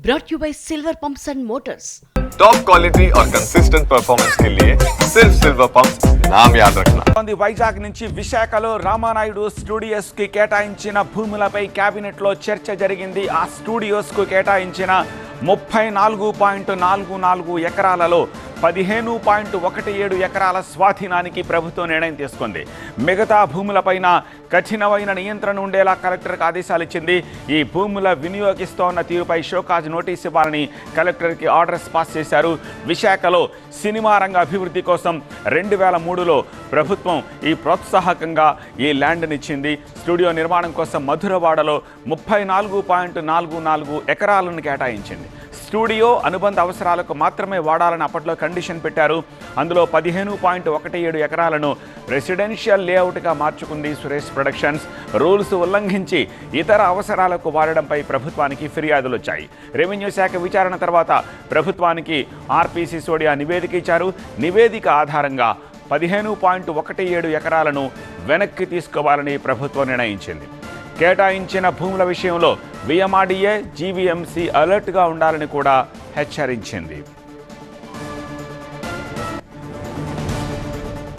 brought you by Silver Pumps and Motors. Top quality और consistent performance के लिए सिर्फ सिल्वर पंप्स नाम याद रखना। వైజాగ్ నుంచి విశాఖలో రామానాయుడు స్టూడియోస్ కి కేటాయించిన భూములపై కేబినెట్ లో చర్చ జరిగింది. ఆ స్టూడియోస్ కు కేటాయించిన 34.44 ఎకరాలలో 15.17 ఎకరాల స్వాధీనానికి ప్రభుత్వం నిర్ణయం తీసుకుంది. మిగతా భూములపైన కఠినమైన నియంత్రణ ఉండేలా కలెక్టర్కి ఆదేశాలు ఇచ్చింది. ఈ భూముల వినియోగిస్తోన్న తీరుపై షోకాజ్ నోటీస్ ఇవ్వాలని కలెక్టర్కి ఆర్డర్స్ పాస్ చేశారు. విశాఖలో సినిమా రంగ అభివృద్ధి కోసం 2003లో ప్రభుత్వం ఈ ప్రోత్సాహకంగా ఈ ల్యాండ్ని ఇచ్చింది. స్టూడియో నిర్మాణం కోసం మధురవాడలో 34.44 ఎకరాలను కేటాయించింది. స్టూడియో అనుబంధ అవసరాలకు మాత్రమే వాడాలని అప్పట్లో కండిషన్ పెట్టారు. అందులో 15.17 ఎకరాలను రెసిడెన్షియల్ లేఅవుట్గా మార్చుకుంది సురేష్ ప్రొడక్షన్స్. రూల్స్ ఉల్లంఘించి ఇతర అవసరాలకు వాడడంపై ప్రభుత్వానికి ఫిర్యాదులు వచ్చాయి. రెవెన్యూ శాఖ విచారణ తర్వాత ప్రభుత్వానికి ఆర్పీ సిసోడియా నివేదిక ఇచ్చారు. నివేదిక ఆధారంగా 15.17 ఎకరాలను వెనక్కి తీసుకోవాలని ప్రభుత్వం నిర్ణయించింది. కేటాయించిన భూముల విషయంలో విఎంఆర్డీఏ, జీవీఎంసీ అలర్ట్గా ఉండాలని కూడా హెచ్చరించింది.